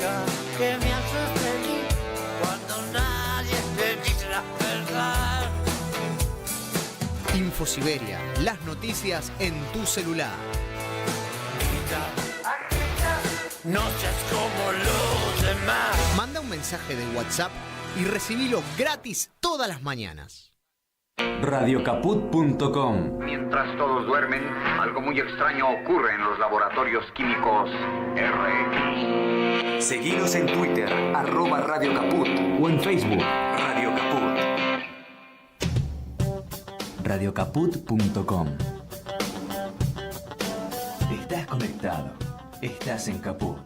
única que me hace feliz cuando nadie te dice la verdad. InfoSiberia, las noticias en tu celular. No seas como los demás. Manda un mensaje de WhatsApp y recibilo gratis todas las mañanas. Radiocaput.com. Mientras todos duermen, algo muy extraño ocurre en los laboratorios químicos RX. Seguinos en Twitter, @radiocaput, o en Facebook, Radio Caput. Radiocaput.com. Estás conectado. Estás en Caput.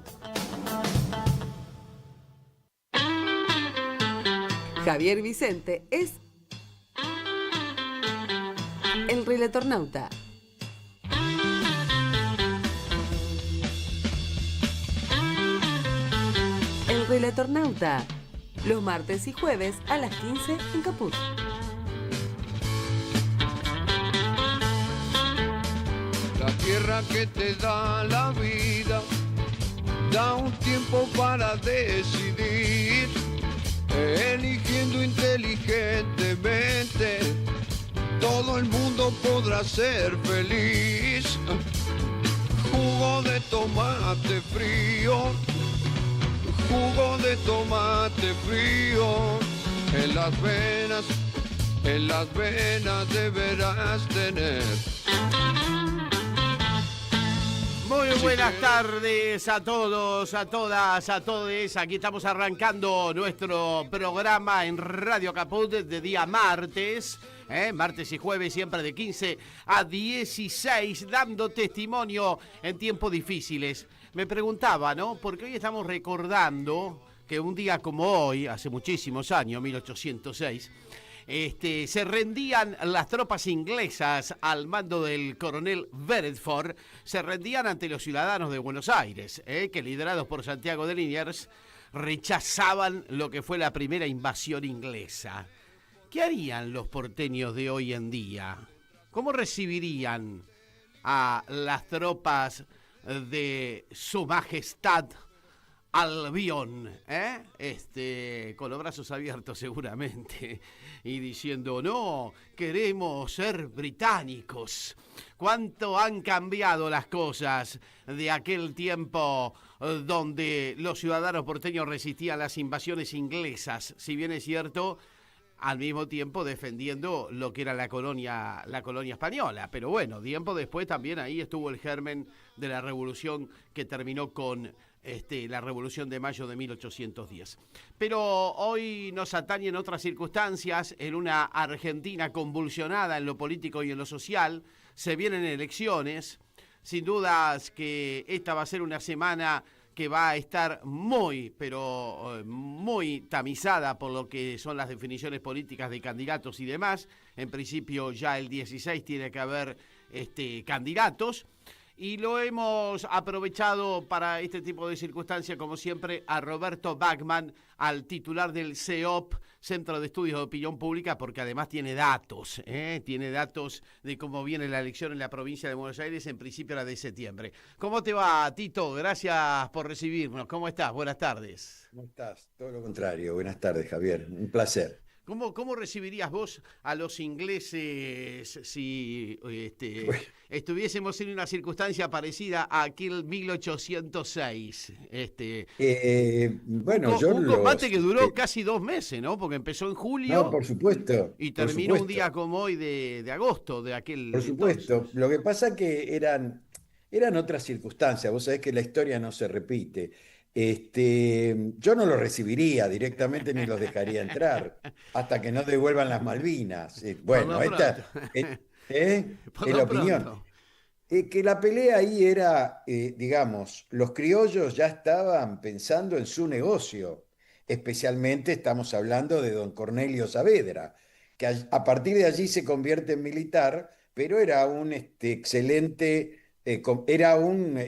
Javier Vicente es el Relatornauta. El Relatornauta. Los martes y jueves a las 15 en Caput. La tierra que te da la vida da un tiempo para decidir, eligiendo inteligentemente, todo el mundo podrá ser feliz. Jugo de tomate frío, jugo de tomate frío, en las venas deberás tener. Muy buenas tardes a todos, a todas, a todes. Aquí estamos arrancando nuestro programa en Radio Caput de día martes. Martes y jueves siempre de 15 a 16, dando testimonio en tiempos difíciles. Me preguntaba, ¿no? Porque hoy estamos recordando que un día como hoy, hace muchísimos años, 1806... se rendían las tropas inglesas al mando del coronel Beresford, se rendían ante los ciudadanos de Buenos Aires, que liderados por Santiago de Liniers, rechazaban lo que fue la primera invasión inglesa. ¿Qué harían los porteños de hoy en día? ¿Cómo recibirían a las tropas de Su Majestad Albión, con los brazos abiertos seguramente, y diciendo, no, queremos ser británicos? ¿Cuánto han cambiado las cosas de aquel tiempo donde los ciudadanos porteños resistían las invasiones inglesas? Si bien es cierto, al mismo tiempo defendiendo lo que era la colonia española. Pero bueno, tiempo después también ahí estuvo el germen de la revolución que terminó con la Revolución de Mayo de 1810. Pero hoy nos atañen otras circunstancias, en una Argentina convulsionada en lo político y en lo social. Se vienen elecciones, sin dudas que esta va a ser una semana que va a estar muy, pero muy tamizada por lo que son las definiciones políticas de candidatos y demás. En principio ya el 16 tiene que haber candidatos. Y lo hemos aprovechado para este tipo de circunstancias, como siempre, a Roberto Bachmann, al titular del CEOP, Centro de Estudios de Opinión Pública, porque además tiene datos de cómo viene la elección en la provincia de Buenos Aires, en principio la de septiembre. ¿Cómo te va, Tito? Gracias por recibirnos. ¿Cómo estás? Buenas tardes. ¿Cómo estás? Todo lo contrario. Buenas tardes, Javier. Un placer. ¿Cómo recibirías vos a los ingleses si estuviésemos en una circunstancia parecida a aquel 1806? Un combate que duró casi 2 meses, ¿no? Porque empezó en julio. No, por supuesto. Y terminó un día como hoy de agosto de aquel. Por supuesto. Entonces. Lo que pasa que eran otras circunstancias. Vos sabés que la historia no se repite. Yo no los recibiría directamente ni los dejaría entrar hasta que no devuelvan las Malvinas. Bueno, esta es la opinión. Que la pelea ahí era, los criollos ya estaban pensando en su negocio. Especialmente estamos hablando de don Cornelio Saavedra, que a partir de allí se convierte en militar, pero era un excelente... era un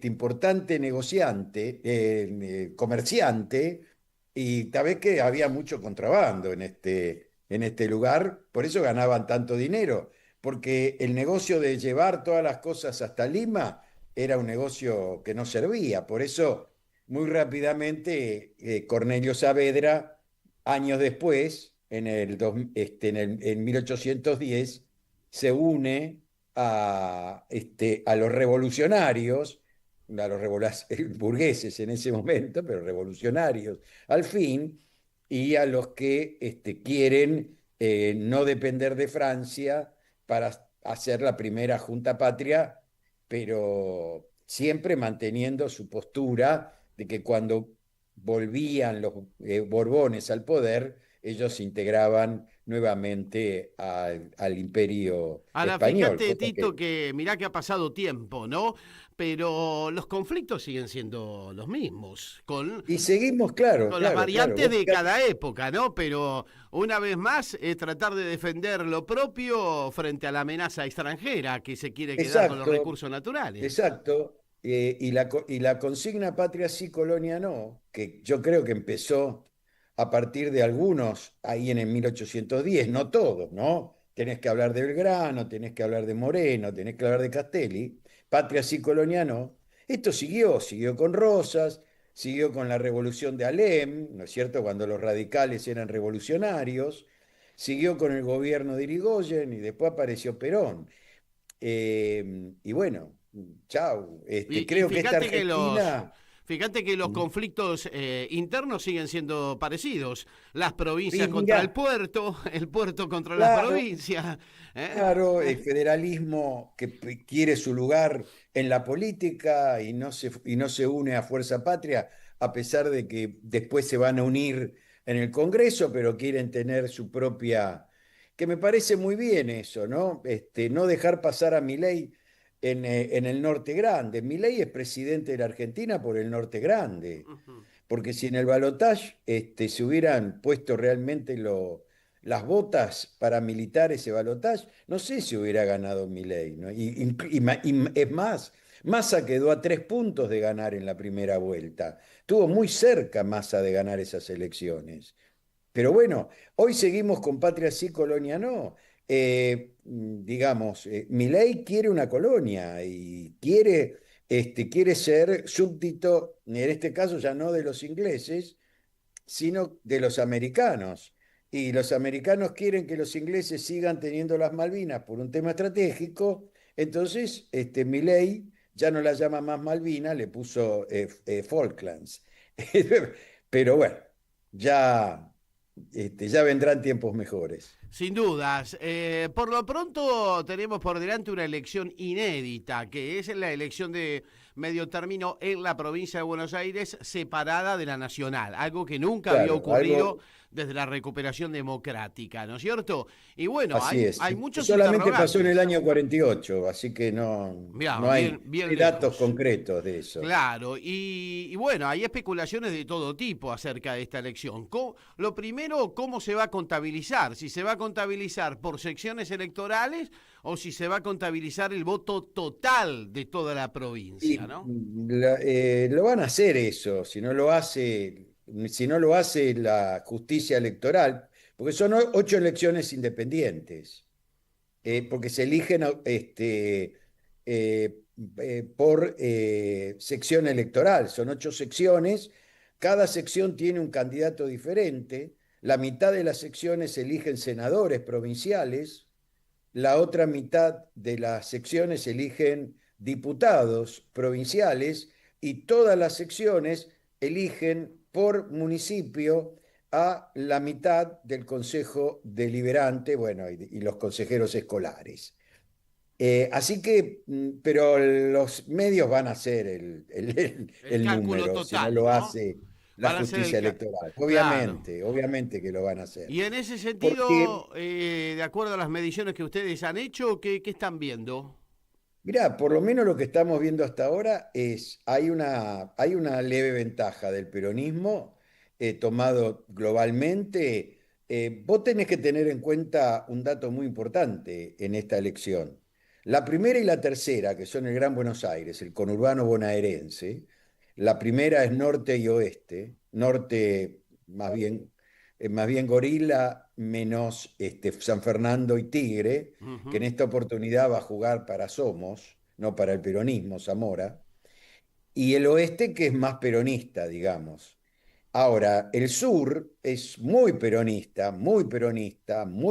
importante negociante, comerciante, y tal vez que había mucho contrabando en este lugar, por eso ganaban tanto dinero, porque el negocio de llevar todas las cosas hasta Lima era un negocio que no servía, por eso muy rápidamente Cornelio Saavedra, años después, en 1810, se une a los revolucionarios, burgueses en ese momento, pero revolucionarios al fin, y a los que quieren no depender de Francia para hacer la primera Junta Patria, pero siempre manteniendo su postura de que cuando volvían los Borbones al poder, ellos se integraban nuevamente al imperio Ahora, español. fíjate, Tito, que mirá que ha pasado tiempo, ¿no? Pero los conflictos siguen siendo los mismos, Y seguimos, claro, con claro, las variantes claro. de cada época, ¿no? Pero una vez más es tratar de defender lo propio frente a la amenaza extranjera que se quiere quedar con los Exacto, recursos naturales. exacto. Y la consigna patria sí, colonia no, que yo creo que empezó a partir de algunos ahí en el 1810, no todos, ¿no? Tenés que hablar de Belgrano, tenés que hablar de Moreno, tenés que hablar de Castelli, patria sí, colonia no. Esto siguió con Rosas, siguió con la revolución de Alem, ¿no es cierto? Cuando los radicales eran revolucionarios, siguió con el gobierno de Irigoyen y después apareció Perón. Y bueno, chau. Y Creo que esta fíjate que Argentina. fíjate que los conflictos internos siguen siendo parecidos. Las provincias Y contra mirá, el puerto contra las claro, provincias. ¿Eh? claro, el federalismo que quiere su lugar en la política y no se une a Fuerza Patria, a pesar de que después se van a unir en el Congreso, pero quieren tener su propia, que me parece muy bien eso, ¿no? No dejar pasar a Milei en el Norte Grande. Milei es presidente de la Argentina por el Norte Grande, Ujú. porque si en el balotaje se hubieran puesto realmente las botas para militar ese balotaje, no sé si hubiera ganado Milei, ¿no? Es más, Massa quedó a 3 puntos de ganar en la primera vuelta. Estuvo muy cerca Massa de ganar esas elecciones. Pero bueno, hoy seguimos con Patria sí, Colonia no. Digamos, Milei quiere una colonia y quiere ser súbdito, en este caso ya no de los ingleses, sino de los americanos. Y los americanos quieren que los ingleses sigan teniendo las Malvinas por un tema estratégico. Entonces, Milei ya no la llama más Malvinas, le puso Falklands. Pero bueno, ya, ya vendrán tiempos mejores. Sin dudas. Por lo pronto tenemos por delante una elección inédita, que es la elección de medio término en la provincia de Buenos Aires, separada de la nacional, algo que nunca había Claro, ocurrido algo desde la recuperación democrática, ¿no es cierto? Y bueno, así es. hay muchos Solamente pasó en el interrogantes. año 48, así que no, Mirá, no hay, bien, bien hay datos lejos. concretos de eso. Claro, y bueno, hay especulaciones de todo tipo acerca de esta elección. Lo primero, ¿cómo se va a contabilizar? Si se va a contabilizar por secciones electorales o si se va a contabilizar el voto total de toda la Y provincia, ¿no? lo van a hacer eso, si no lo hace la justicia electoral, porque son 8 elecciones independientes, porque se eligen por sección electoral, son 8 secciones, cada sección tiene un candidato diferente, la mitad de las secciones eligen senadores provinciales, la otra mitad de las secciones eligen diputados provinciales y todas las secciones eligen por municipio a la mitad del Consejo Deliberante, bueno, y los consejeros escolares. Así que, pero los medios van a hacer El el cálculo número, si no total, lo ¿no? hace la Van a ser justicia electoral. Claro. Obviamente que lo van a hacer. Y en ese Porque sentido, de acuerdo a las mediciones que ustedes han hecho, ¿qué están viendo? mirá, por lo menos lo que estamos viendo hasta ahora hay una leve ventaja del peronismo tomado globalmente. Vos tenés que tener en cuenta un dato muy importante en esta elección. La primera y la tercera, que son el Gran Buenos Aires, el conurbano bonaerense, la primera es norte y oeste, norte más bien Gorila menos San Fernando y Tigre, que en Ujú. esta oportunidad va a jugar para Somos, no para el peronismo, Zamora. y el oeste que es más peronista, digamos. Ahora, el sur es muy peronista, muy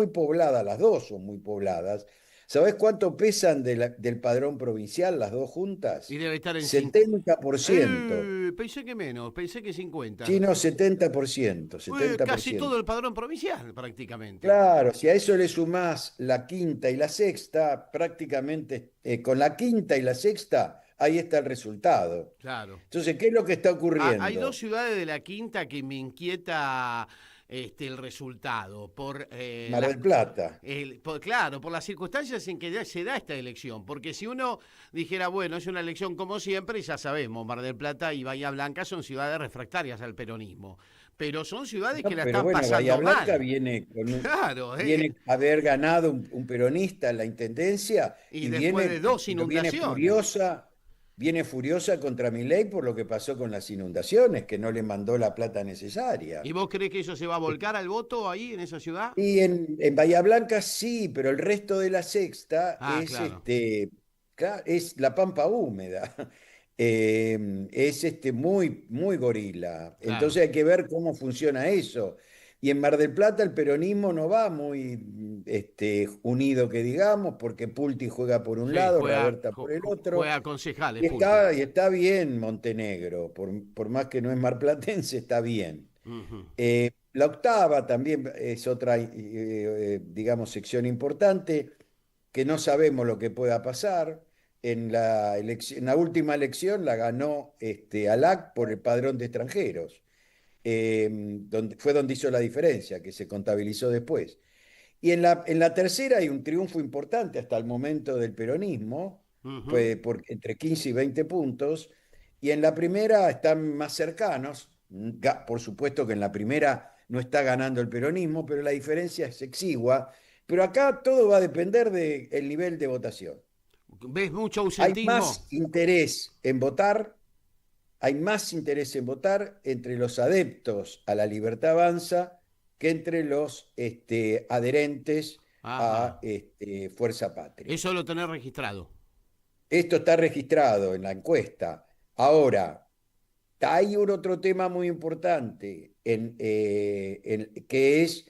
poblada, las dos son muy pobladas. ¿Sabés cuánto pesan del padrón provincial, las dos juntas? Y debe estar en 70%. Pensé que menos, pensé que 50. Sí, no, 70%, Casi 70%. todo el padrón provincial, prácticamente. Claro, si a eso le sumás la quinta y la sexta, prácticamente con la quinta y la sexta, ahí está el resultado. Claro. Entonces, ¿qué es lo que está Hay dos ocurriendo? ciudades de la quinta que me inquieta el resultado. Mar del Plata. Claro, por las circunstancias en que ya se da esta elección. Porque si uno dijera, bueno, es una elección como siempre, ya sabemos, Mar del Plata y Bahía Blanca son ciudades refractarias al peronismo. Pero son ciudades No, que la pero están bueno, Bahía pasando Blanca mal. viene Claro, viene a haber ganado un peronista en la intendencia y y después de dos inundaciones. viene furiosa contra Milei por lo que pasó con las inundaciones, que no le mandó la plata necesaria. ¿Y vos creés que eso se va a volcar al voto ahí en esa ciudad? Y en Bahía Blanca sí, pero el resto de la sexta es, Claro, es la pampa húmeda. Es muy gorila. claro. Entonces hay que ver cómo funciona eso. Y en Mar del Plata el peronismo no va muy unido, que digamos, porque Pulti juega por un Sí, lado, Raberta por el otro. juega concejales, Y Pulpi. está bien Montenegro, por más que no es marplatense, está bien. Ujú. La octava también es otra, digamos, sección importante, que no sabemos lo que pueda pasar. En la última elección la ganó ALAC por el padrón de extranjeros, fue donde hizo la diferencia, que se contabilizó después. Y en la tercera hay un triunfo importante hasta el momento del peronismo, Ujú. pues, entre 15 y 20 puntos, y en la primera están más cercanos. Por supuesto que en la primera no está ganando el peronismo, pero la diferencia es exigua. Pero acá todo va a depender del nivel de votación. ¿Ves mucho Hay ausentismo? más interés en votar, hay más interés en votar entre los adeptos a la Libertad Avanza que entre los adherentes a Ajá. Fuerza Patria. Eso lo tenés registrado. Esto está registrado en la encuesta. Ahora, hay un otro tema muy importante que es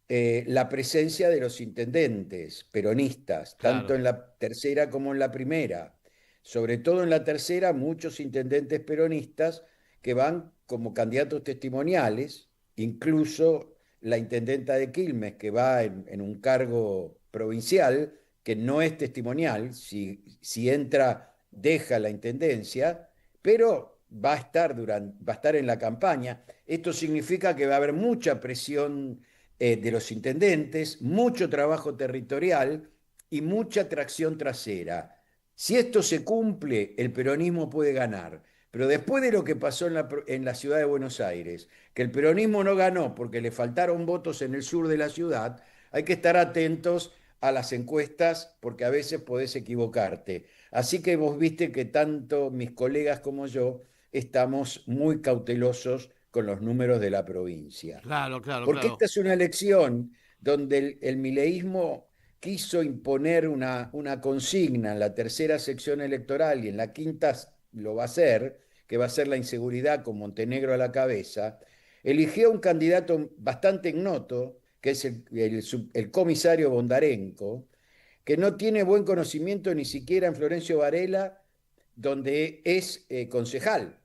la presencia de los intendentes peronistas, tanto Claro. en la tercera como en la primera. Sobre todo en la tercera, muchos intendentes peronistas que van como candidatos testimoniales, incluso la intendenta de Quilmes, que va en un cargo provincial, que no es testimonial, si entra, deja la intendencia, pero va a estar en la campaña. Esto significa que va a haber mucha presión de los intendentes, mucho trabajo territorial y mucha tracción trasera. Si esto se cumple, el peronismo puede ganar. Pero después de lo que pasó en la ciudad de Buenos Aires, que el peronismo no ganó porque le faltaron votos en el sur de la ciudad, hay que estar atentos a las encuestas porque a veces podés equivocarte. Así que vos viste que tanto mis colegas como yo estamos muy cautelosos con los números de la provincia. Claro, claro, Porque claro. esta es una elección donde el mileísmo quiso imponer una consigna en la tercera sección electoral y en la quinta lo va a hacer, que va a ser la inseguridad con Montenegro a la cabeza, eligió un candidato bastante ignoto, que es el comisario Bondarenko, que no tiene buen conocimiento ni siquiera en Florencio Varela, donde es concejal,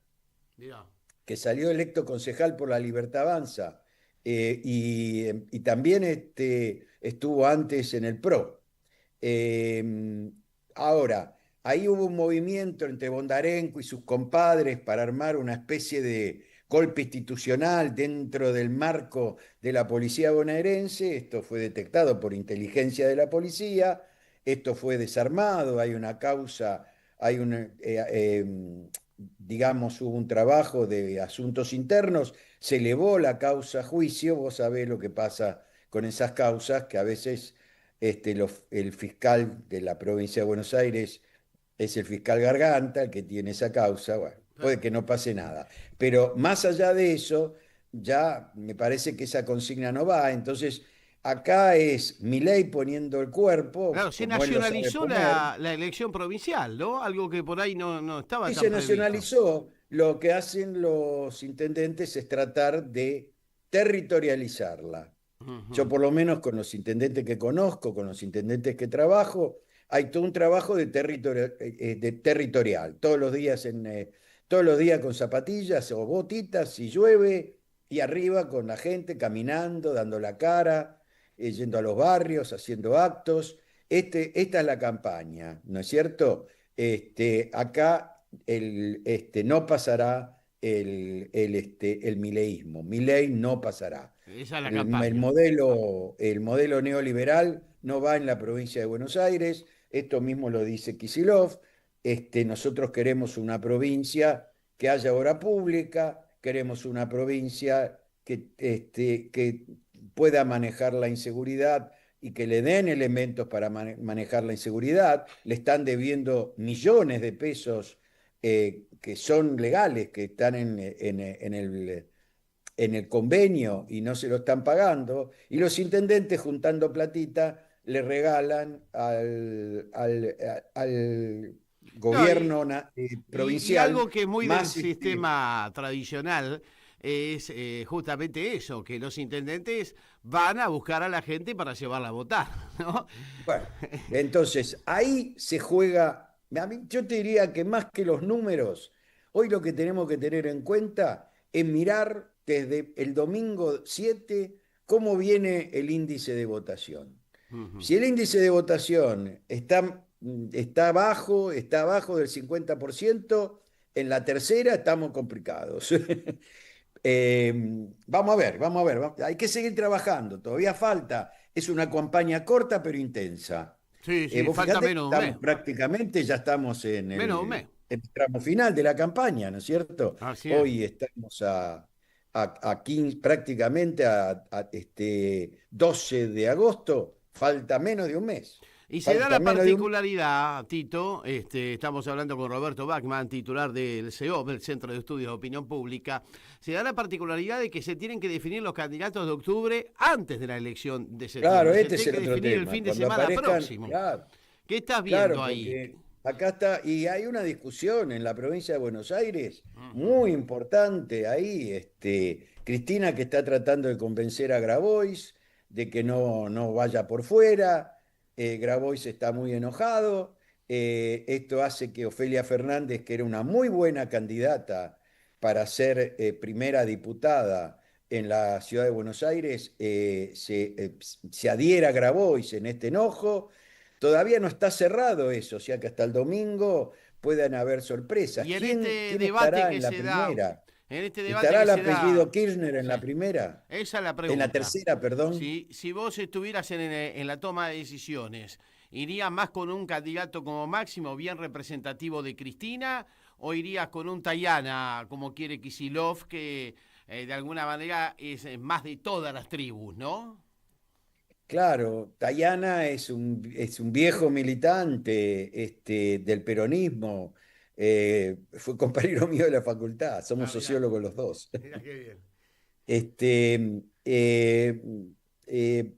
Mirá. que salió electo concejal por la Libertad Avanza, y también estuvo antes en el PRO. Eh, Ahora, ahí hubo un movimiento entre Bondarenko y sus compadres para armar una especie de golpe institucional dentro del marco de la policía bonaerense. Esto fue detectado por inteligencia de la policía, esto fue desarmado, hay una causa, hay un, digamos, hubo un trabajo de asuntos internos, se elevó la causa a juicio. Vos sabés lo que pasa con esas causas, que a veces el fiscal de la provincia de Buenos Aires es el fiscal Garganta, el que tiene esa causa. Bueno, puede que no pase nada. Pero más allá de eso, ya me parece que esa consigna no va. Entonces, Acá es Milei poniendo el cuerpo, Claro, se como él lo sabe nacionalizó poner. la elección provincial, ¿no? Algo que por ahí no estaba Y tan se previsto. nacionalizó. Lo que hacen los intendentes es tratar de territorializarla. Yo por lo menos con los intendentes que conozco, con los intendentes que trabajo, hay todo un trabajo de territorial. Todos los días con zapatillas o botitas si llueve, y arriba con la gente caminando, dando la cara, yendo a los barrios, haciendo actos. Esta es la campaña, ¿no es cierto? Acá no pasará el mileísmo. Milei no pasará. Esa es la El campaña. modelo neoliberal no va en la provincia de Buenos Aires. Esto mismo lo dice Kicillof. Nosotros queremos una provincia que haya obra pública, queremos una provincia que pueda manejar la inseguridad y que le den elementos para manejar la inseguridad. Le están debiendo millones de pesos que son legales, que están en el convenio y no se lo están pagando, y los intendentes juntando platita le regalan al No, gobierno y provincial algo que es muy del más. sistema tradicional es justamente eso, que los intendentes van a buscar a la gente para llevarla a votar, ¿no? Bueno, entonces ahí se juega. Yo te diría que más que los números, hoy lo que tenemos que tener en cuenta es mirar desde el domingo 7 cómo viene el índice de votación. Si el índice de votación está bajo del 50%, en la tercera estamos complicados. Vamos a ver, hay que seguir trabajando, todavía falta, es una campaña corta pero intensa. Sí, Vos falta fíjate que menos de un mes. prácticamente ya estamos en Menos de un mes. el tramo final de la campaña, ¿no es cierto? Así es. Hoy estamos a 15, prácticamente a 12 de agosto, falta menos de un mes. Y se da Falta la menos de un- particularidad, Tito, estamos hablando con Roberto Bachman, titular del CEOP, el Centro de Estudios de Opinión Pública, se da la particularidad de que se tienen que definir los candidatos de octubre antes de la elección de septiembre. Claro, Se este es tiene el que otro definir tema. el fin de Cuando semana aparezcan- próximo. claro, ¿Qué estás viendo claro, ahí? porque acá está, y hay una discusión en la provincia de Buenos Aires muy importante ahí, Cristina que está tratando de convencer a Grabois de que no vaya por fuera. Grabois está muy enojado. Esto hace que Ofelia Fernández, que era una muy buena candidata para ser primera diputada en la ciudad de Buenos Aires, se adhiera a Grabois en este enojo. Todavía no está cerrado eso, o sea que hasta el domingo puedan haber sorpresas. Y en ¿Quién este quién debate estará que en la se da, primera? en este debate ¿Estará que el se da, apellido Kirchner en la sí, primera? esa es la En pregunta. la tercera, perdón. Si vos estuvieras en la toma de decisiones, ¿irías más con un candidato como Máximo, bien representativo de Cristina, o irías con un Tayana, como quiere Kicillof, que de alguna manera es más de todas las tribus, ¿no? Claro, Tayana es un viejo militante del peronismo. Fue compañero mío de la facultad, somos sociólogos los dos. Mira qué bien. Este, eh, eh,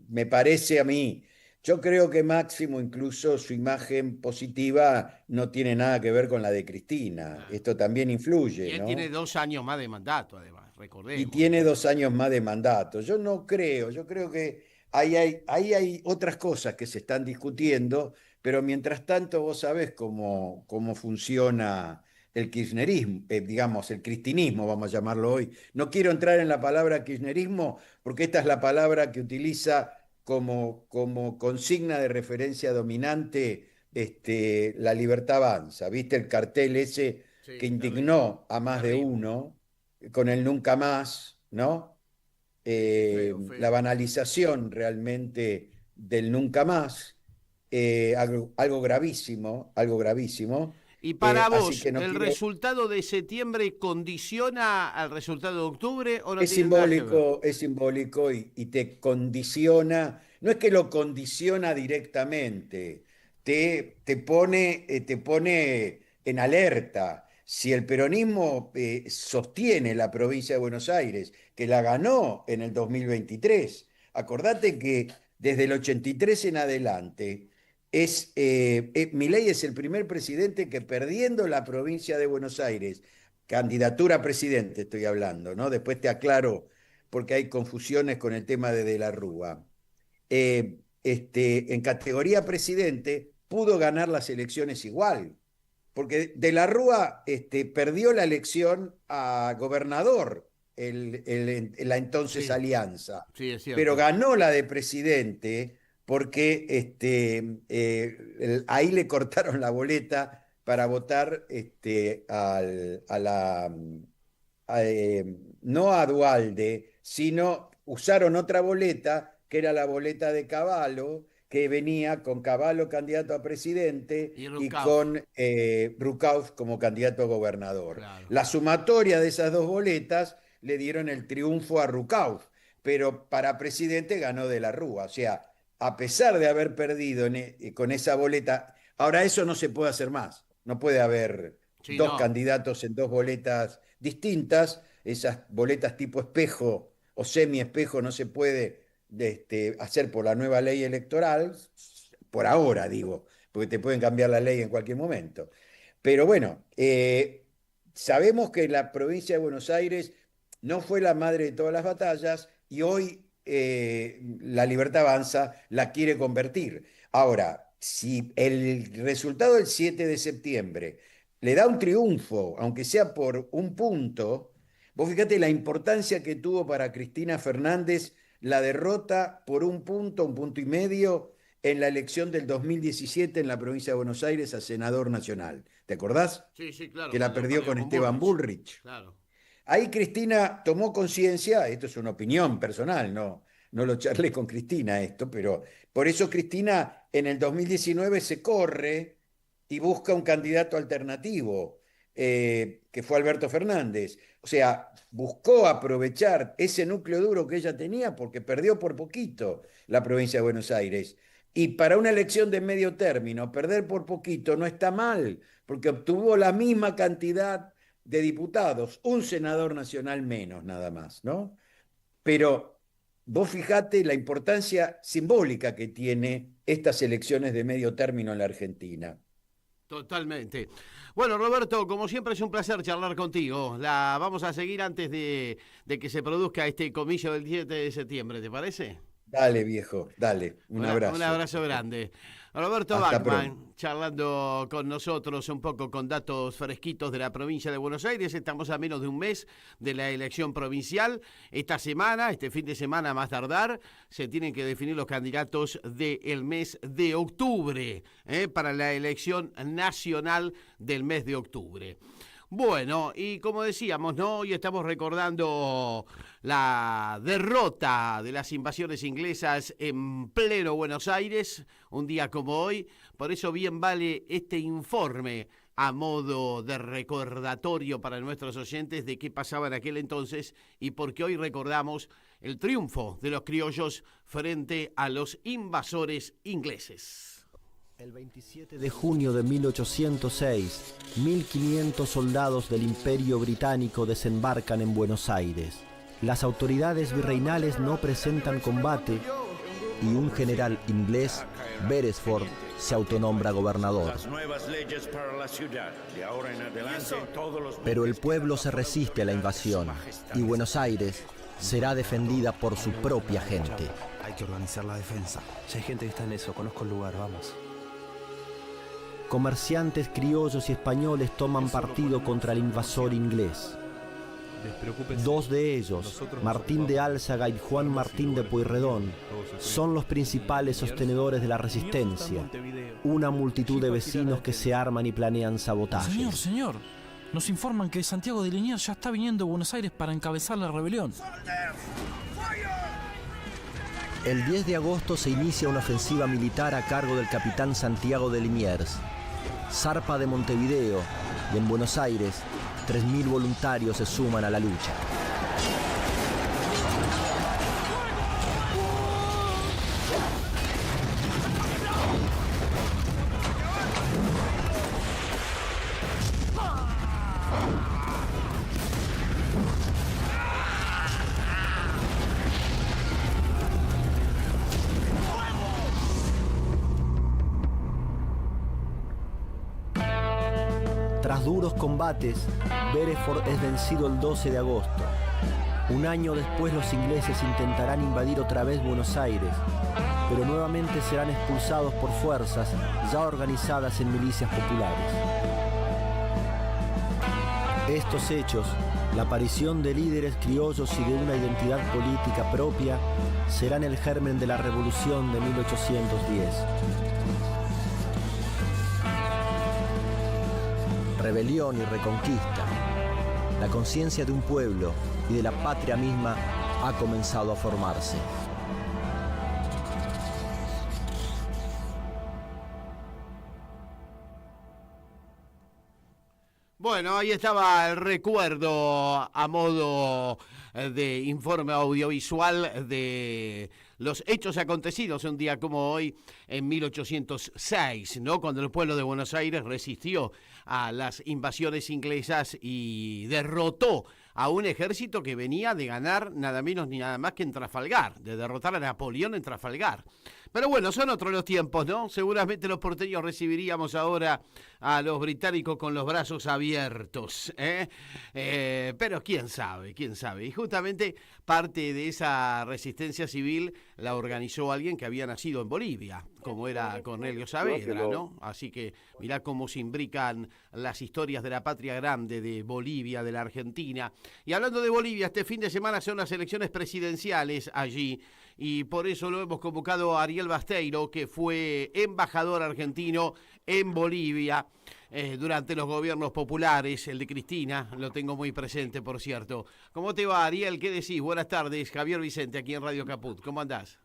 Me parece a mí, yo creo que Máximo, incluso su imagen positiva, no tiene nada que ver con la de Cristina. Esto también Y influye, él ¿no? tiene 2 años más de mandato, además, Y recordemos. tiene 2 años más de mandato. Yo creo que ahí hay otras cosas que se están discutiendo, pero mientras tanto vos sabés cómo funciona el kirchnerismo, digamos, el cristinismo, vamos a llamarlo hoy. No quiero entrar en la palabra kirchnerismo porque esta es la palabra que utiliza como consigna de referencia dominante la Libertad Avanza. ¿Viste el cartel ese Sí, que indignó a más de terrible. uno con el nunca más, ¿no? Feo, La feo. banalización realmente del nunca más, algo gravísimo, algo gravísimo. Y para Así vos, que no ¿el quiero. resultado de septiembre condiciona al resultado de octubre o no Es tiene nada que ver? simbólico y te condiciona, no es que lo condiciona directamente, te pone en alerta. Si el peronismo sostiene la provincia de Buenos Aires, que la ganó en el 2023, Acordate que desde el 83 en adelante, Milei es el primer presidente que, perdiendo la provincia de Buenos Aires, candidatura a presidente estoy hablando, ¿no? Después te aclaro porque hay confusiones con el tema de la Rúa. En categoría presidente pudo ganar las elecciones igual, porque de la Rúa perdió la elección a gobernador la entonces alianza, Sí, es cierto. pero ganó la de presidente porque ahí le cortaron la boleta para votar no a Duhalde, sino usaron otra boleta, que era la boleta de Cavallo, que venía con Cavallo candidato a presidente y con Rucauf como candidato a gobernador. Claro. La sumatoria de esas dos boletas le dieron el triunfo a Rucauf, pero para presidente ganó de la Rúa. O sea, a pesar de haber perdido con esa boleta, ahora eso no se puede hacer más. No puede haber dos candidatos en dos boletas distintas. Esas boletas tipo espejo o semi-espejo no se puede hacer por la nueva ley electoral, por ahora digo, porque te pueden cambiar la ley en cualquier momento. Pero bueno, sabemos que la provincia de Buenos Aires no fue la madre de todas las batallas y hoy la Libertad Avanza la quiere convertir. Ahora, si el resultado del 7 de septiembre le da un triunfo, aunque sea por un punto, vos fíjate la importancia que tuvo para Cristina Fernández la derrota por un punto y medio en la elección del 2017 en la provincia de Buenos Aires a senador nacional. ¿Te acordás? Sí, claro. Que la perdió con Esteban Bullrich. Claro. Ahí Cristina tomó conciencia, esto es una opinión personal, no lo charlé con Cristina esto, pero por eso Cristina en el 2019 se corre y busca un candidato alternativo, que fue Alberto Fernández. O sea, buscó aprovechar ese núcleo duro que ella tenía porque perdió por poquito la provincia de Buenos Aires. Y para una elección de medio término, perder por poquito no está mal, porque obtuvo la misma cantidad de diputados, un senador nacional menos nada más, ¿no? Pero vos fijate la importancia simbólica que tiene estas elecciones de medio término en la Argentina. Totalmente. Bueno, Roberto, como siempre es un placer charlar contigo. La vamos a seguir antes de que se produzca este comicio del 7 de septiembre, ¿te parece? Dale, viejo, dale. Un abrazo. Un abrazo grande. Roberto Bachmann, charlando con nosotros un poco con datos fresquitos de la provincia de Buenos Aires. Estamos a menos de un mes de la elección provincial. Esta semana, este fin de semana más tardar, se tienen que definir los candidatos del mes de octubre, para la elección nacional del mes de octubre. Bueno, y como decíamos, ¿no? Hoy estamos recordando la derrota de las invasiones inglesas en pleno Buenos Aires, un día como hoy. Por eso bien vale este informe a modo de recordatorio para nuestros oyentes de qué pasaba en aquel entonces y porque hoy recordamos el triunfo de los criollos frente a los invasores ingleses. El 27 de junio de 1806, 1.500 soldados del Imperio Británico desembarcan en Buenos Aires. Las autoridades virreinales no presentan combate y un general inglés, Beresford, se autonombra gobernador. Pero el pueblo se resiste a la invasión y Buenos Aires será defendida por su propia gente. Hay que organizar la defensa. Ya hay gente que está en eso, conozco el lugar, vamos. Comerciantes criollos y españoles toman partido contra el invasor inglés. Dos de ellos, Martín de Álzaga y Juan Martín de Pueyrredón, son los principales sostenedores de la resistencia. Una multitud de vecinos que se arman y planean sabotajes. Señor, nos informan que Santiago de Liniers ya está viniendo a Buenos Aires para encabezar la rebelión. El 10 de agosto se inicia una ofensiva militar a cargo del capitán Santiago de Liniers. Zarpa de Montevideo y en Buenos Aires 3.000 voluntarios se suman a la lucha. Tras duros combates, Bereford es vencido el 12 de agosto. Un año después los ingleses intentarán invadir otra vez Buenos Aires, pero nuevamente serán expulsados por fuerzas ya organizadas en milicias populares. Estos hechos, la aparición de líderes criollos y de una identidad política propia, serán el germen de la Revolución de 1810. Rebelión y reconquista. La conciencia de un pueblo y de la patria misma ha comenzado a formarse. Bueno, ahí estaba el recuerdo a modo de informe audiovisual de los hechos acontecidos un día como hoy en 1806, ¿no? Cuando el pueblo de Buenos Aires resistió a las invasiones inglesas y derrotó a un ejército que venía de ganar nada menos ni nada más que en Trafalgar, de derrotar a Napoleón en Trafalgar. Pero bueno, son otros los tiempos, ¿no? Seguramente los porteños recibiríamos ahora a los británicos con los brazos abiertos, ¿eh? Pero quién sabe, quién sabe. Y justamente parte de esa resistencia civil la organizó alguien que había nacido en Bolivia, como era Cornelio Saavedra, ¿no? Así que mirá cómo se imbrican las historias de la patria grande de Bolivia, de la Argentina. Y hablando de Bolivia, este fin de semana son las elecciones presidenciales allí, y por eso lo hemos convocado a Ariel Basteiro, que fue embajador argentino en Bolivia durante los gobiernos populares, el de Cristina, lo tengo muy presente, por cierto. ¿Cómo te va, Ariel? ¿Qué decís? Buenas tardes, Javier Vicente, aquí en Radio Caput. ¿Cómo andás?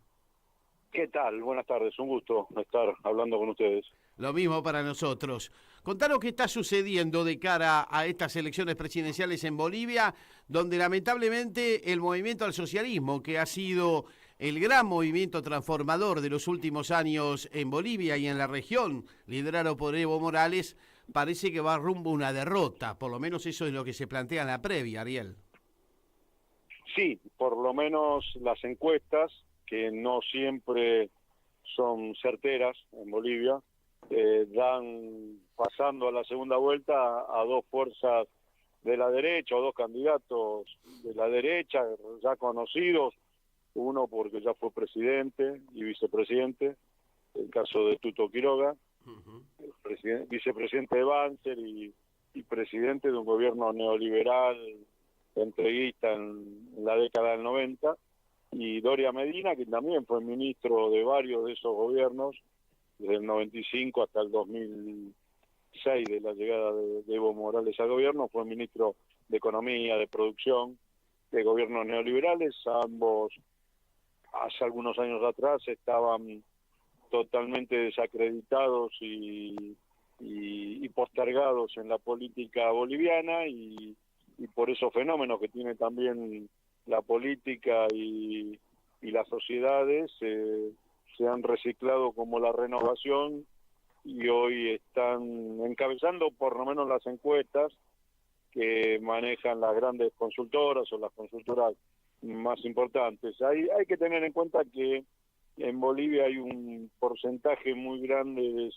¿Qué tal? Buenas tardes, un gusto estar hablando con ustedes. Lo mismo para nosotros. Contanos qué está sucediendo de cara a estas elecciones presidenciales en Bolivia, donde lamentablemente el movimiento al socialismo, que ha sido el gran movimiento transformador de los últimos años en Bolivia y en la región, liderado por Evo Morales, parece que va rumbo a una derrota. Por lo menos eso es lo que se plantea en la previa, Ariel. Sí, por lo menos las encuestas, que no siempre son certeras en Bolivia, dan pasando a la segunda vuelta a dos fuerzas de la derecha, o dos candidatos de la derecha ya conocidos, uno porque ya fue presidente y vicepresidente, el caso de Tuto Quiroga, vicepresidente de Banzer y presidente de un gobierno neoliberal entreguista en la década del 90, y Doria Medina, que también fue ministro de varios de esos gobiernos, desde el 95 hasta el 2006, de la llegada de Evo Morales al gobierno, fue ministro de Economía, de Producción, de gobiernos neoliberales. Ambos, hace algunos años atrás, estaban totalmente desacreditados y postergados en la política boliviana, y por esos fenómenos que tiene también la política y las sociedades, se han reciclado como la renovación, y hoy están encabezando por lo menos las encuestas que manejan las grandes consultoras o las consultoras más importantes. Hay que tener en cuenta que en Bolivia hay un porcentaje muy grande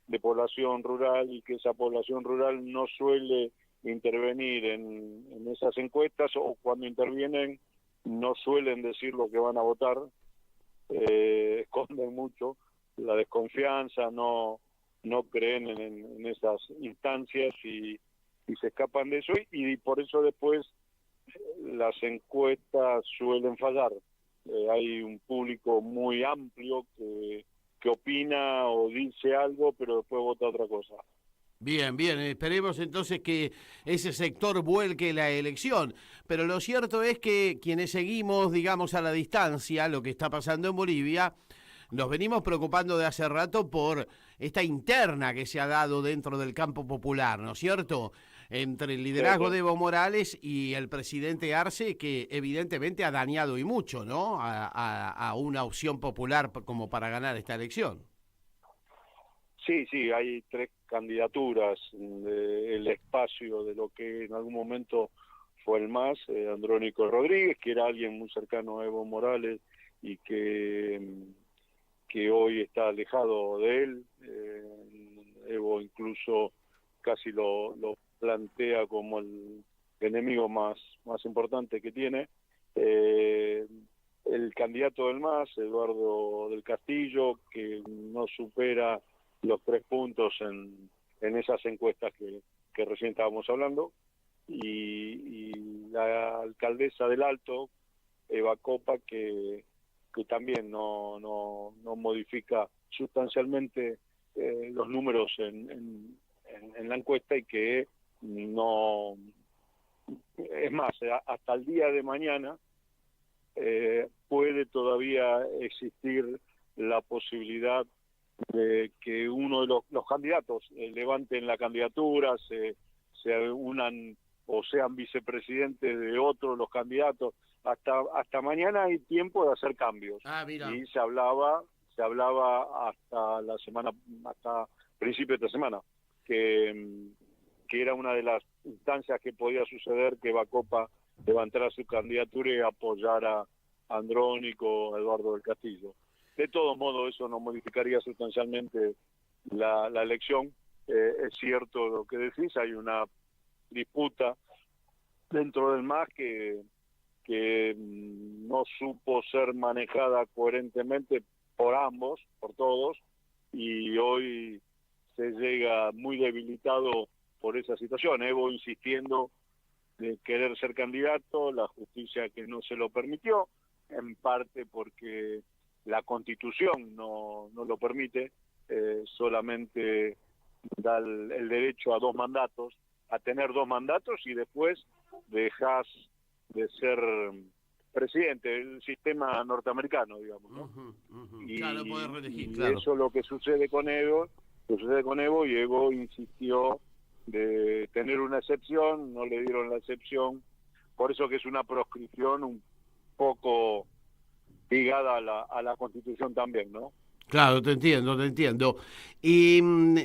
de población rural, y que esa población rural no suele intervenir en esas encuestas, o cuando intervienen no suelen decir lo que van a votar, esconden mucho la desconfianza, no creen en esas instancias y se escapan de eso, y por eso después las encuestas suelen fallar. Hay un público muy amplio que opina o dice algo, pero después vota otra cosa. Bien, bien, esperemos entonces que ese sector vuelque la elección, pero lo cierto es que quienes seguimos, digamos, a la distancia lo que está pasando en Bolivia, nos venimos preocupando de hace rato por esta interna que se ha dado dentro del campo popular, ¿no es cierto?, entre el liderazgo de Evo Morales y el presidente Arce, que evidentemente ha dañado y mucho, ¿no?, a una opción popular como para ganar esta elección. Sí, hay tres candidaturas del espacio de lo que en algún momento fue el MAS, Andrónico Rodríguez, que era alguien muy cercano a Evo Morales y que hoy está alejado de él. Evo incluso casi lo plantea como el enemigo más importante que tiene. El candidato del MAS, Eduardo del Castillo, que no supera los 3 puntos en esas encuestas que recién estábamos hablando, y la alcaldesa del Alto, Eva Copa, que también no modifica sustancialmente los números en la encuesta, y que no, es más, hasta el día de mañana puede todavía existir la posibilidad de que uno de los candidatos levanten la candidatura, se unan o sean vicepresidentes de otros los candidatos. Hasta mañana hay tiempo de hacer cambios. Y se hablaba hasta principio de esta semana que era una de las instancias que podía suceder, que Bacopa levantara su candidatura y apoyara a Andrónico, a Eduardo del Castillo. De todos modos, eso no modificaría sustancialmente la elección. Es cierto lo que decís, hay una disputa dentro del MAS que no supo ser manejada coherentemente por ambos, por todos, y hoy se llega muy debilitado por esa situación. Evo insistiendo de querer ser candidato, la justicia que no se lo permitió, en parte porque la Constitución no lo permite, solamente da el derecho a 2 mandatos, a tener 2 mandatos, y después dejas de ser presidente, el sistema norteamericano, digamos, ¿no? Y, claro, poder reelegir, y claro. eso es lo que sucede con Evo, y Evo insistió de tener una excepción, no le dieron la excepción, por eso que es una proscripción un poco ligada a la Constitución también, ¿no? Claro, te entiendo. Y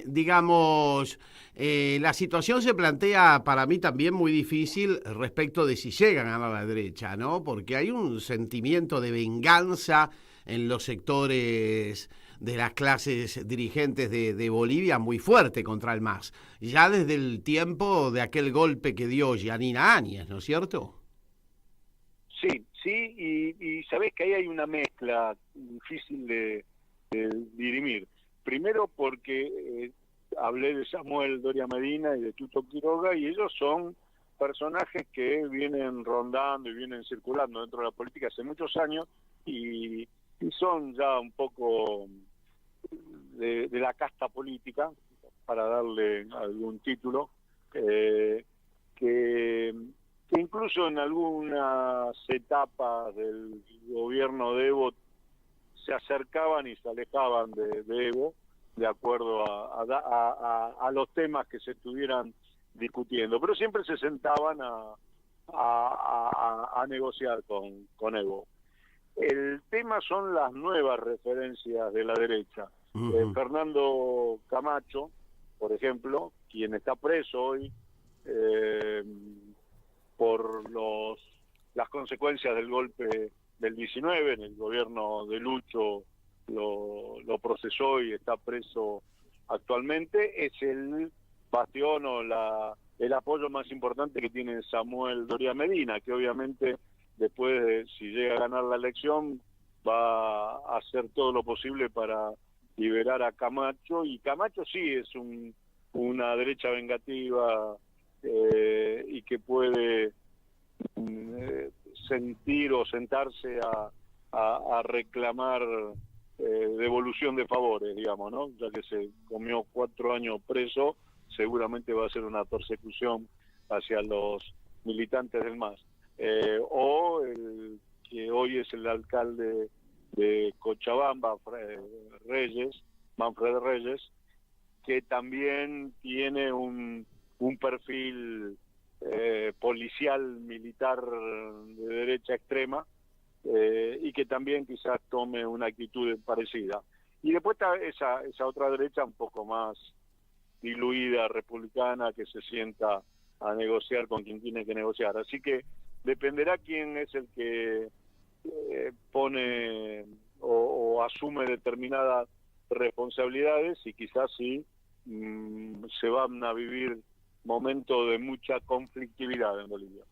digamos, la situación se plantea para mí también muy difícil respecto de si llegan a la derecha, ¿no? Porque hay un sentimiento de venganza en los sectores de las clases dirigentes de Bolivia muy fuerte contra el MAS, ya desde el tiempo de aquel golpe que dio Yanina Áñez, ¿no es cierto? Sí, y sabés que ahí hay una mezcla difícil de dirimir. Primero porque hablé de Samuel Doria Medina y de Tuto Quiroga, y ellos son personajes que vienen rondando y vienen circulando dentro de la política hace muchos años, y son ya un poco de la casta política, para darle algún título, que incluso en algunas etapas del gobierno de Evo se acercaban y se alejaban de Evo, de acuerdo a los temas que se estuvieran discutiendo, pero siempre se sentaban a negociar con Evo. El tema son las nuevas referencias de la derecha. Fernando Camacho, por ejemplo, quien está preso hoy por las consecuencias del golpe del 19, en el gobierno de Lucho lo procesó y está preso actualmente, es el bastión o el apoyo más importante que tiene Samuel Doria Medina, que obviamente después de, si llega a ganar la elección, va a hacer todo lo posible para liberar a Camacho, y Camacho sí es una derecha vengativa y que puede sentir o sentarse a reclamar devolución de favores, digamos, ¿no? Ya que se comió 4 años preso, seguramente va a ser una persecución hacia los militantes del MAS. O el que hoy es el alcalde de Cochabamba, Manfred Reyes, que también tiene un perfil policial militar de derecha extrema, y que también quizás tome una actitud parecida. Y después está esa otra derecha un poco más diluida, republicana, que se sienta a negociar con quien tiene que negociar. Así que dependerá quién es el que pone o asume determinadas responsabilidades, y quizás sí se van a vivir momentos de mucha conflictividad en Bolivia.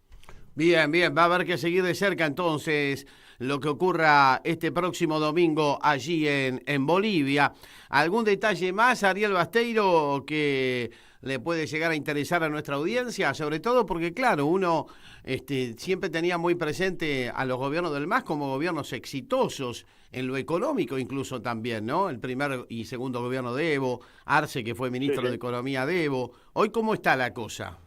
Bien, bien, va a haber que seguir de cerca entonces lo que ocurra este próximo domingo allí en Bolivia. ¿Algún detalle más, Ariel Basteiro, que le puede llegar a interesar a nuestra audiencia? Sobre todo porque, claro, uno siempre tenía muy presente a los gobiernos del MAS como gobiernos exitosos en lo económico incluso también, ¿no? El primer y segundo gobierno de Evo, Arce, que fue ministro de Economía de Evo. ¿Hoy cómo está la cosa?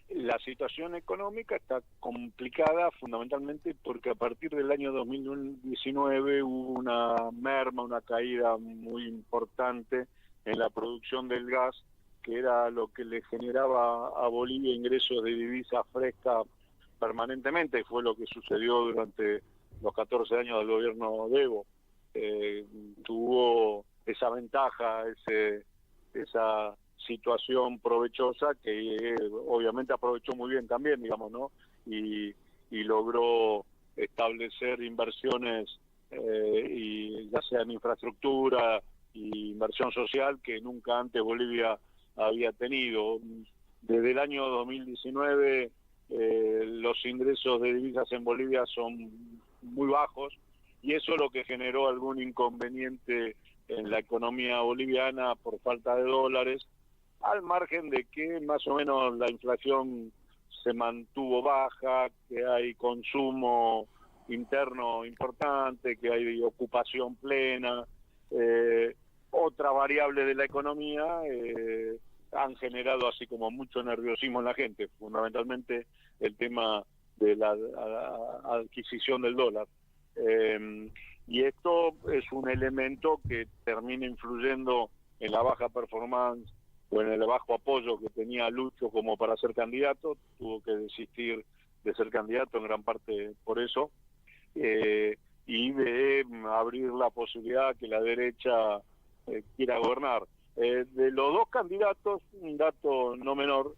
La situación económica está complicada fundamentalmente porque a partir del año 2019 hubo una merma, una caída muy importante en la producción del gas, que era lo que le generaba a Bolivia ingresos de divisa fresca permanentemente, y fue lo que sucedió durante los 14 años del gobierno de Evo. Tuvo esa ventaja, esa situación provechosa que obviamente aprovechó muy bien también, digamos, ¿no? Y logró establecer inversiones y ya sea en infraestructura y inversión social que nunca antes Bolivia había tenido. Desde el año 2019 los ingresos de divisas en Bolivia son muy bajos y eso es lo que generó algún inconveniente en la economía boliviana por falta de dólares, al margen de que más o menos la inflación se mantuvo baja, que hay consumo interno importante, que hay ocupación plena. Otras variables de la economía han generado así como mucho nerviosismo en la gente, fundamentalmente el tema de la adquisición del dólar. Y esto es un elemento que termina influyendo en la baja performance o en el bajo apoyo que tenía Lucho como para ser candidato. Tuvo que desistir de ser candidato en gran parte por eso, y de abrir la posibilidad que la derecha quiera gobernar. De los dos candidatos, un dato no menor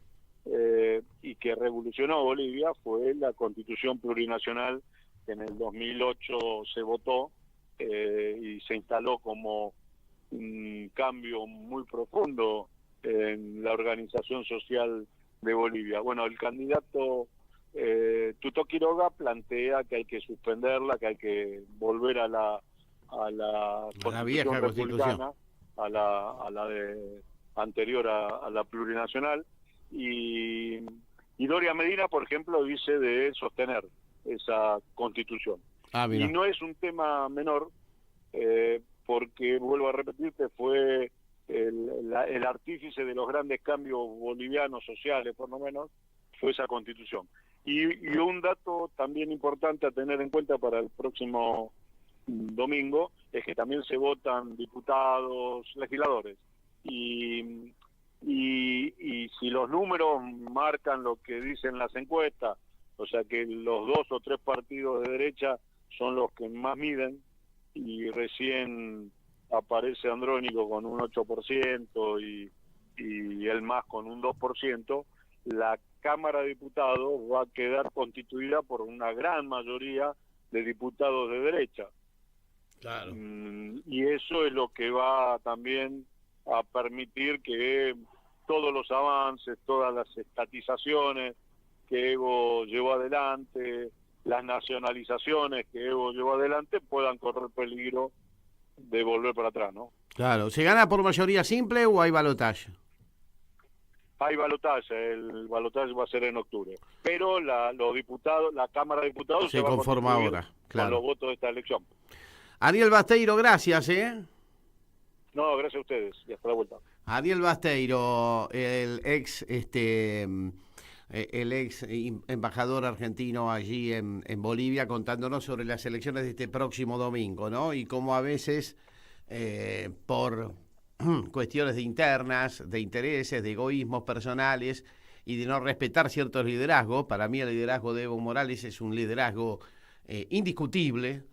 y que revolucionó Bolivia fue la Constitución Plurinacional, que en el 2008 se votó y se instaló como un cambio muy profundo en la organización social de Bolivia. Bueno, el candidato Tuto Quiroga plantea que hay que suspenderla, que hay que volver a la vieja republicana, a la de anterior a la plurinacional, y Doria Medina, por ejemplo, dice de sostener esa constitución. Y no es un tema menor, porque, vuelvo a repetirte, fue el artífice de los grandes cambios bolivianos sociales, por lo menos, fue esa constitución. Y un dato también importante a tener en cuenta para el próximo domingo es que también se votan diputados, legisladores. Y si los números marcan lo que dicen las encuestas, o sea que los 2 o 3 partidos de derecha son los que más miden, y recién aparece Andrónico con un 8% y el MAS con un 2%, la Cámara de Diputados va a quedar constituida por una gran mayoría de diputados de derecha. Claro. Y eso es lo que va también a permitir que todos los avances, todas las estatizaciones que Evo llevó adelante, las nacionalizaciones que Evo llevó adelante, puedan correr peligro de volver para atrás, ¿no? Claro. ¿Se gana por mayoría simple o hay balotaje? Hay balotaje, el balotaje va a ser en octubre. Pero los diputados, la Cámara de Diputados se conforma ahora, claro, con los votos de esta elección. Ariel Basteiro, gracias, No, gracias a ustedes, y hasta la vuelta. Ariel Basteiro, el ex embajador argentino allí en Bolivia, contándonos sobre las elecciones de este próximo domingo, ¿no? Y cómo a veces por cuestiones de internas, de intereses, de egoísmos personales y de no respetar ciertos liderazgos. Para mí el liderazgo de Evo Morales es un liderazgo indiscutible,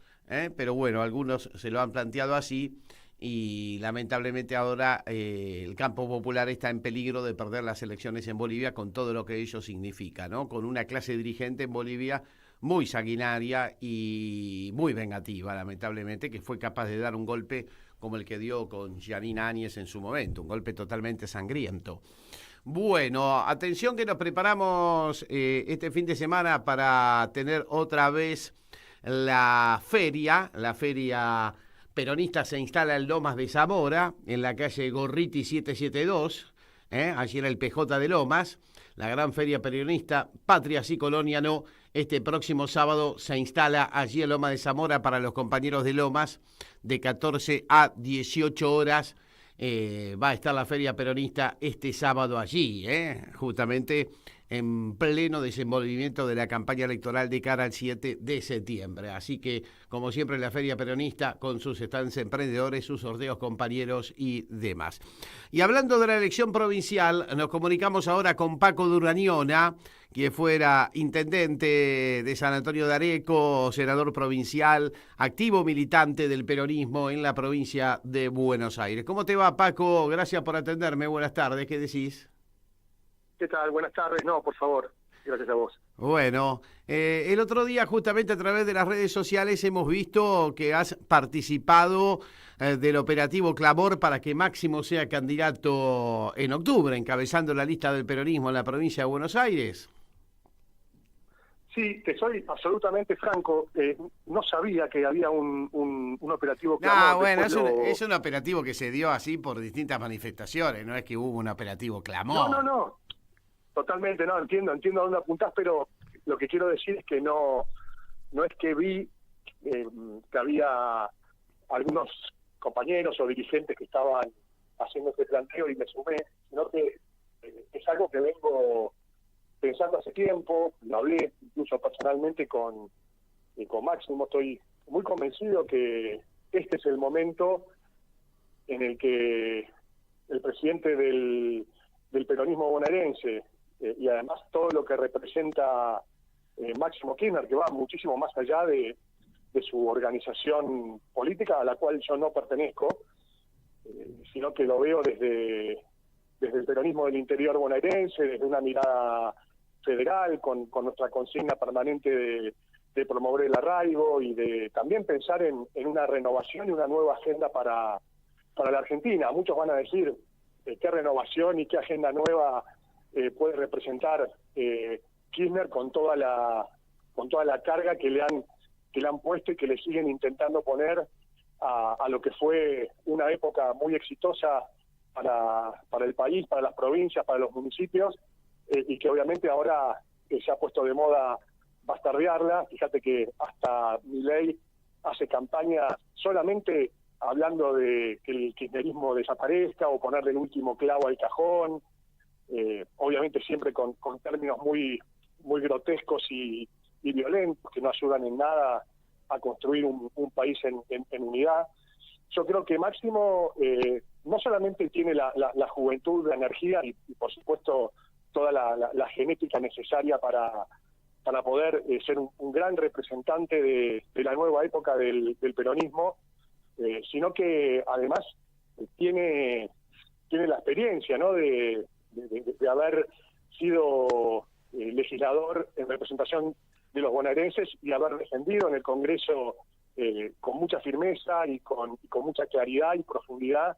pero bueno, algunos se lo han planteado así y lamentablemente ahora el campo popular está en peligro de perder las elecciones en Bolivia con todo lo que ello significa, ¿no? Con una clase dirigente en Bolivia muy sanguinaria y muy vengativa, lamentablemente, que fue capaz de dar un golpe como el que dio con Janine Áñez en su momento, un golpe totalmente sangriento. Bueno, atención que nos preparamos este fin de semana para tener otra vez la feria peronista se instala en Lomas de Zamora, en la calle Gorriti 772, allí en el PJ de Lomas. La gran feria peronista Patria sí, Colonia no, este próximo sábado se instala allí en Lomas de Zamora para los compañeros de Lomas, de 14 a 18 horas. Va a estar la feria peronista este sábado allí, justamente en pleno desenvolvimiento de la campaña electoral de cara al 7 de septiembre. Así que, como siempre, la feria peronista con sus stands emprendedores, sus sorteos compañeros y demás. Y hablando de la elección provincial, nos comunicamos ahora con Paco Duraniona, que fuera intendente de San Antonio de Areco, senador provincial, activo militante del peronismo en la provincia de Buenos Aires. ¿Cómo te va, Paco? Gracias por atenderme. Buenas tardes. ¿Qué decís? ¿Qué tal? Buenas tardes. No, por favor. Gracias a vos. Bueno, el otro día justamente a través de las redes sociales hemos visto que has participado del operativo Clamor para que Máximo sea candidato en octubre, encabezando la lista del peronismo en la provincia de Buenos Aires. Sí, te soy absolutamente franco. No sabía que había un operativo Clamor. No, bueno, es un operativo que se dio así por distintas manifestaciones, no es que hubo un operativo Clamor. No. Totalmente, no, entiendo a dónde apuntás, pero lo que quiero decir es que no es que vi que había algunos compañeros o dirigentes que estaban haciendo este planteo y me sumé, sino que es algo que vengo pensando hace tiempo. Lo hablé incluso personalmente con Máximo. Estoy muy convencido que este es el momento en el que el presidente del peronismo bonaerense, y además todo lo que representa Máximo Kirchner, que va muchísimo más allá de su organización política, a la cual yo no pertenezco, sino que lo veo desde el peronismo del interior bonaerense, desde una mirada federal, con nuestra consigna permanente de promover el arraigo y de también pensar en una renovación y una nueva agenda para la Argentina. Muchos van a decir qué renovación y qué agenda nueva puede representar Kirchner con toda la carga que le han puesto y que le siguen intentando poner a lo que fue una época muy exitosa para el país, para las provincias, para los municipios, y que obviamente ahora se ha puesto de moda bastardearla. Fíjate que hasta Milei hace campaña solamente hablando de que el kirchnerismo desaparezca o ponerle el último clavo al cajón, obviamente siempre con términos muy grotescos y violentos que no ayudan en nada a construir un país en unidad. Yo creo que Máximo no solamente tiene la juventud, la energía y por supuesto toda la genética necesaria para poder ser un gran representante de la nueva época del peronismo, sino que además tiene la experiencia, ¿no?, de haber sido legislador en representación de los bonaerenses y haber defendido en el Congreso con mucha firmeza y con mucha claridad y profundidad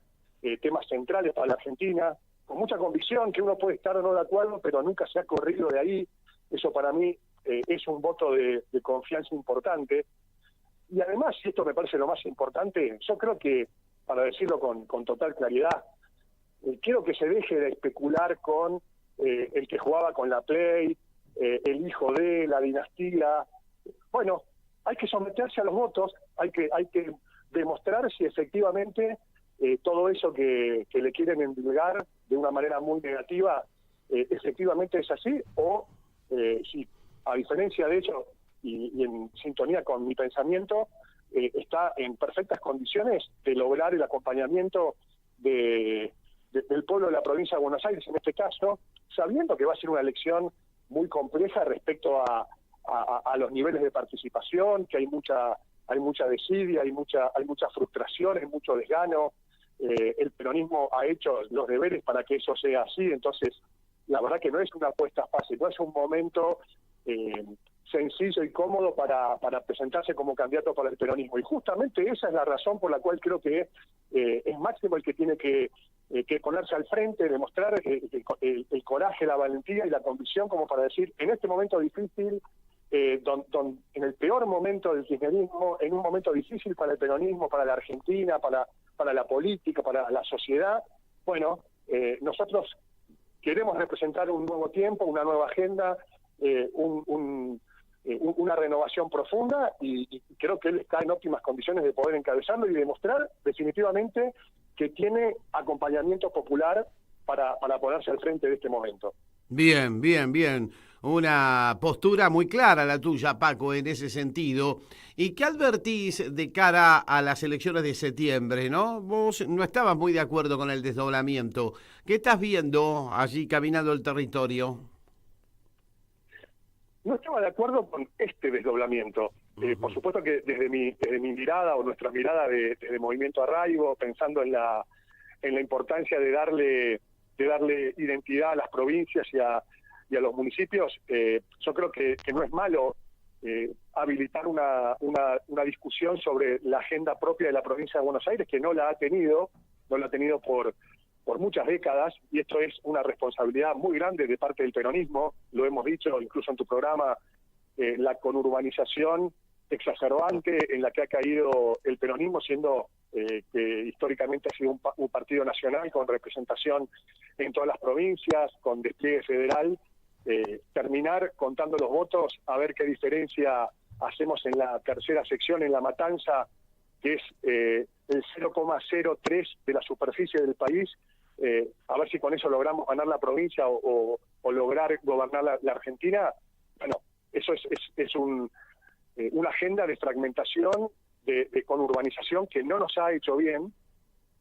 temas centrales para la Argentina, con mucha convicción, que uno puede estar o no de acuerdo, pero nunca se ha corrido de ahí. Eso para mí es un voto de confianza importante. Y además, y esto me parece lo más importante, yo creo que, para decirlo con total claridad, quiero que se deje de especular con el que jugaba con la Play, el hijo de la dinastía. Bueno, hay que someterse a los votos, hay que demostrar si efectivamente todo eso que le quieren endilgar de una manera muy negativa efectivamente es así, o si a diferencia de eso y en sintonía con mi pensamiento está en perfectas condiciones de lograr el acompañamiento del pueblo de la provincia de Buenos Aires en este caso, sabiendo que va a ser una elección muy compleja respecto a los niveles de participación, que hay mucha desidia, hay mucha frustración, hay mucho desgano. El peronismo ha hecho los deberes para que eso sea así, entonces la verdad que no es una apuesta fácil, no es un momento sencillo y cómodo para presentarse como candidato para el peronismo. Y justamente esa es la razón por la cual creo que es Máximo el que tiene que ponerse al frente, demostrar el coraje, la valentía y la convicción como para decir, en este momento difícil, en el peor momento del kirchnerismo, en un momento difícil para el peronismo, para la Argentina, para la política, para la sociedad, bueno, nosotros queremos representar un nuevo tiempo, una nueva agenda, una renovación profunda y creo que él está en óptimas condiciones de poder encabezarlo y demostrar definitivamente que tiene acompañamiento popular para ponerse al frente de este momento. Bien, bien, bien. Una postura muy clara la tuya, Paco, en ese sentido. ¿Y qué advertís de cara a las elecciones de septiembre, no? Vos no estabas muy de acuerdo con el desdoblamiento. ¿Qué estás viendo allí caminando el territorio? No estaba de acuerdo con este desdoblamiento. Por supuesto que desde mi mirada o nuestra mirada de Movimiento Arraigo, pensando en la importancia de darle identidad a las provincias y a los municipios, yo creo que no es malo habilitar una discusión sobre la agenda propia de la provincia de Buenos Aires, que no la ha tenido por muchas décadas, y esto es una responsabilidad muy grande de parte del peronismo, lo hemos dicho incluso en tu programa, la conurbanización exacerbante en la que ha caído el peronismo, siendo que históricamente ha sido un partido nacional con representación en todas las provincias, con despliegue federal, terminar contando los votos, a ver qué diferencia hacemos en la tercera sección, en La Matanza, que es el 0,03 de la superficie del país, a ver si con eso logramos ganar la provincia o lograr gobernar la Argentina. Bueno, eso es una agenda de fragmentación, de conurbanización que no nos ha hecho bien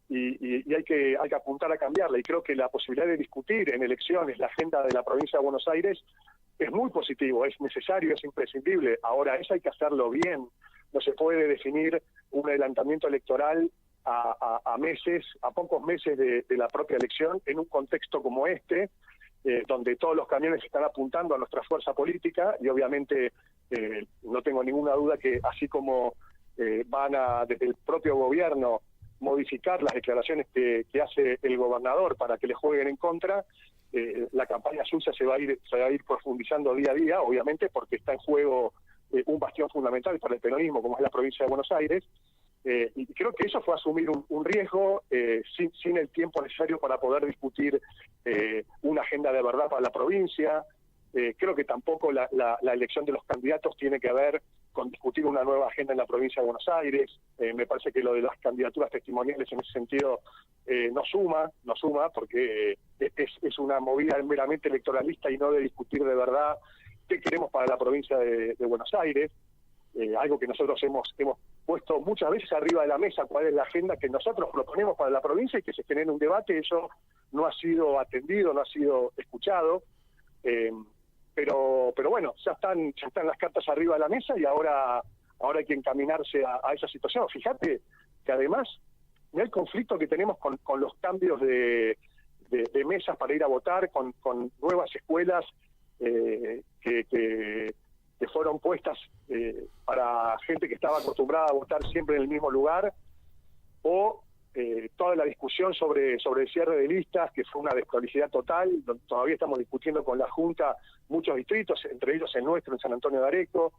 y hay que apuntar a cambiarla. Y creo que la posibilidad de discutir en elecciones la agenda de la provincia de Buenos Aires es muy positivo, es necesario, es imprescindible. Ahora, eso hay que hacerlo bien. No se puede definir un adelantamiento electoral a meses, a pocos meses de la propia elección, en un contexto como este, donde todos los camiones están apuntando a nuestra fuerza política y obviamente no tengo ninguna duda que así como van a, desde el propio gobierno, modificar las declaraciones que hace el gobernador para que le jueguen en contra, la campaña sucia se va a ir profundizando día a día, obviamente porque está en juego un bastión fundamental para el peronismo como es la provincia de Buenos Aires, y creo que eso fue asumir un riesgo sin el tiempo necesario para poder discutir una agenda de verdad para la provincia. Creo que tampoco la elección de los candidatos tiene que ver con discutir una nueva agenda en la provincia de Buenos Aires. Me parece que lo de las candidaturas testimoniales en ese sentido no suma porque es una movida meramente electoralista y no de discutir de verdad qué queremos para la provincia de Buenos Aires. Algo que nosotros hemos puesto muchas veces arriba de la mesa, cuál es la agenda que nosotros proponemos para la provincia y que se genere un debate. Eso no ha sido atendido, no ha sido escuchado. Pero bueno, ya están las cartas arriba de la mesa y ahora hay que encaminarse a esa situación. Fíjate que además, mira el conflicto que tenemos con los cambios de mesas para ir a votar, con nuevas escuelas que fueron puestas para gente que estaba acostumbrada a votar siempre en el mismo lugar, o toda la discusión sobre el cierre de listas, que fue una desprolijidad total. Todavía estamos discutiendo con la Junta muchos distritos, entre ellos el nuestro, en San Antonio de Areco.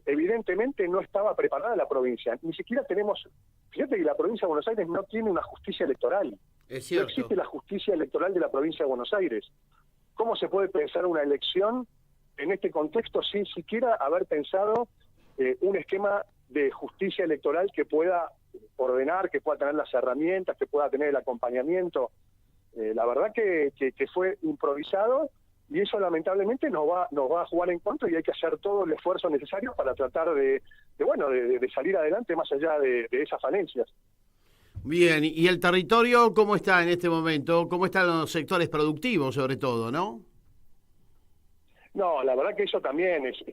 Evidentemente no estaba preparada la provincia. Ni siquiera tenemos... Fíjate que la provincia de Buenos Aires no tiene una justicia electoral. Es cierto. No existe la justicia electoral de la provincia de Buenos Aires. ¿Cómo se puede pensar una elección en este contexto sin siquiera haber pensado un esquema de justicia electoral que pueda ordenar, que pueda tener las herramientas, que pueda tener el acompañamiento? La verdad que fue improvisado y eso lamentablemente nos va a jugar en contra y hay que hacer todo el esfuerzo necesario para tratar de salir adelante más allá de esas falencias. Bien, ¿y el territorio cómo está en este momento? ¿Cómo están los sectores productivos sobre todo, no? No, la verdad que eso también es...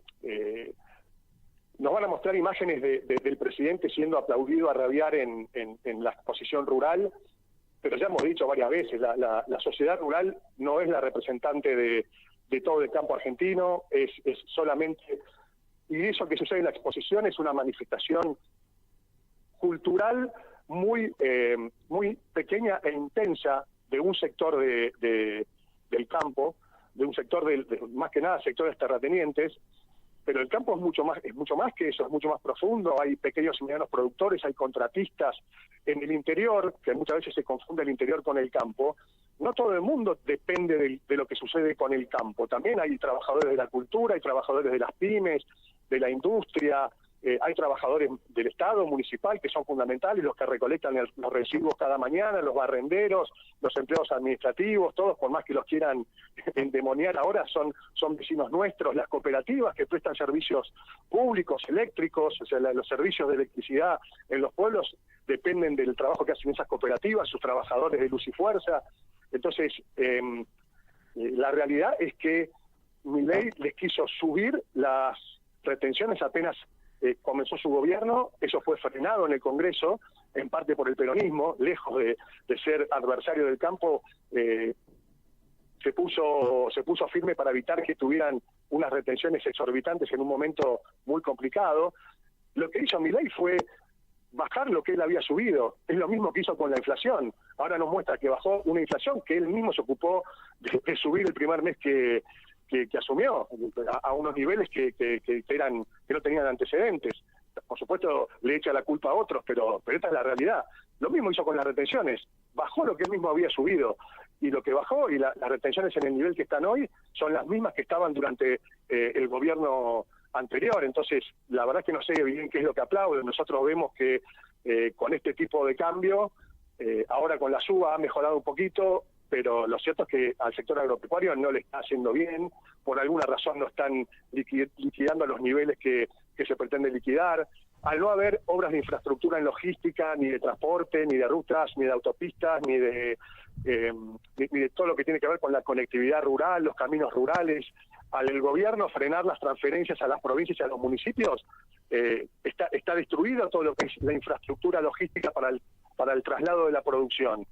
nos van a mostrar imágenes del presidente siendo aplaudido a rabiar en la exposición rural, pero ya hemos dicho varias veces, la sociedad rural no es la representante de todo el campo argentino, es solamente y eso que sucede en la exposición es una manifestación cultural muy pequeña e intensa de un sector del campo, de un sector más que nada sectores terratenientes, pero el campo es mucho más que eso, es mucho más profundo. Hay pequeños y medianos productores, hay contratistas en el interior, que muchas veces se confunde el interior con el campo. No todo el mundo depende de lo que sucede con el campo. También hay trabajadores de la cultura, hay trabajadores de las pymes, de la industria, hay trabajadores del Estado municipal que son fundamentales, los que recolectan los residuos cada mañana, los barrenderos, los empleados administrativos, todos, por más que los quieran endemoniar ahora, son vecinos nuestros. Las cooperativas que prestan servicios públicos, eléctricos, o sea, los servicios de electricidad en los pueblos dependen del trabajo que hacen esas cooperativas, sus trabajadores de luz y fuerza. Entonces, la realidad es que Milei les quiso subir las retenciones apenas comenzó su gobierno. Eso fue frenado en el Congreso, en parte por el peronismo, lejos de ser adversario del campo, se puso firme para evitar que tuvieran unas retenciones exorbitantes en un momento muy complicado. Lo que hizo Milei fue bajar lo que él había subido. Es lo mismo que hizo con la inflación. Ahora nos muestra que bajó una inflación que él mismo se ocupó de subir el primer mes que asumió, a unos niveles que no tenían antecedentes. Por supuesto, le echa la culpa a otros, pero esta es la realidad. Lo mismo hizo con las retenciones. Bajó lo que él mismo había subido. Y lo que bajó, y las retenciones en el nivel que están hoy, son las mismas que estaban durante el gobierno anterior. Entonces, la verdad es que no sé bien qué es lo que aplauden. Nosotros vemos que con este tipo de cambio, ahora con la suba ha mejorado un poquito, pero lo cierto es que al sector agropecuario no le está haciendo bien. Por alguna razón no están liquidando a los niveles que se pretende liquidar. Al no haber obras de infraestructura en logística, ni de transporte, ni de rutas, ni de autopistas, ni de todo lo que tiene que ver con la conectividad rural, los caminos rurales, al el gobierno frenar las transferencias a las provincias y a los municipios, está destruido todo lo que es la infraestructura logística para el traslado de la producción.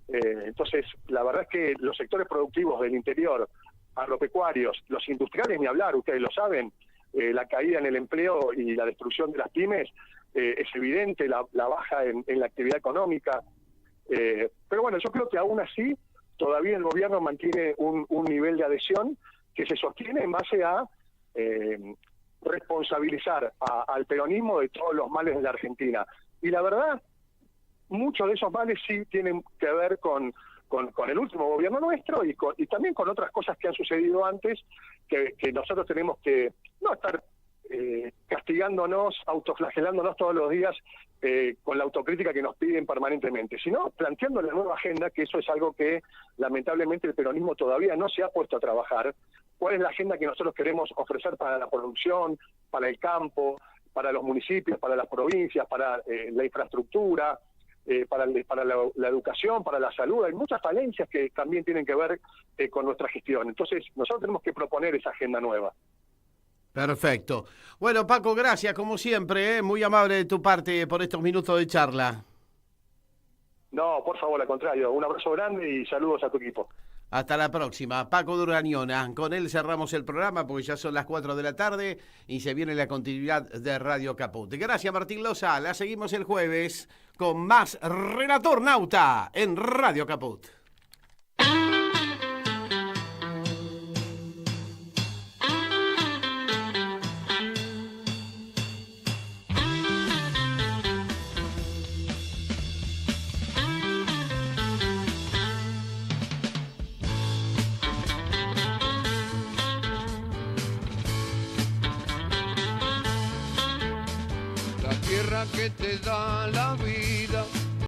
Entonces, la verdad es que los sectores productivos del interior, agropecuarios, los industriales, ni hablar, ustedes lo saben, la caída en el empleo y la destrucción de las pymes, es evidente, la baja en la actividad económica. Pero bueno, yo creo que aún así, todavía el gobierno mantiene un nivel de adhesión que se sostiene en base a responsabilizar al peronismo de todos los males de la Argentina. Y la verdad, muchos de esos males sí tienen que ver con el último gobierno nuestro y también con otras cosas que han sucedido antes, que nosotros tenemos que no estar castigándonos, autoflagelándonos todos los días con la autocrítica que nos piden permanentemente, sino planteando la nueva agenda, que eso es algo que lamentablemente el peronismo todavía no se ha puesto a trabajar. ¿Cuál es la agenda que nosotros queremos ofrecer para la producción, para el campo, para los municipios, para las provincias, para la infraestructura, para la educación, para la salud? Hay muchas falencias que también tienen que ver con nuestra gestión. Entonces, nosotros tenemos que proponer esa agenda nueva. Perfecto. Bueno, Paco, gracias, como siempre, muy amable de tu parte por estos minutos de charla. No, por favor, al contrario. Un abrazo grande y saludos a tu equipo. Hasta la próxima. Paco Durañona. Con él cerramos el programa porque ya son las 4 de la tarde y se viene la continuidad de Radio Caput. Gracias, Martín Loza. La seguimos el jueves con más Relator Nauta en Radio Caput. Que te da la vida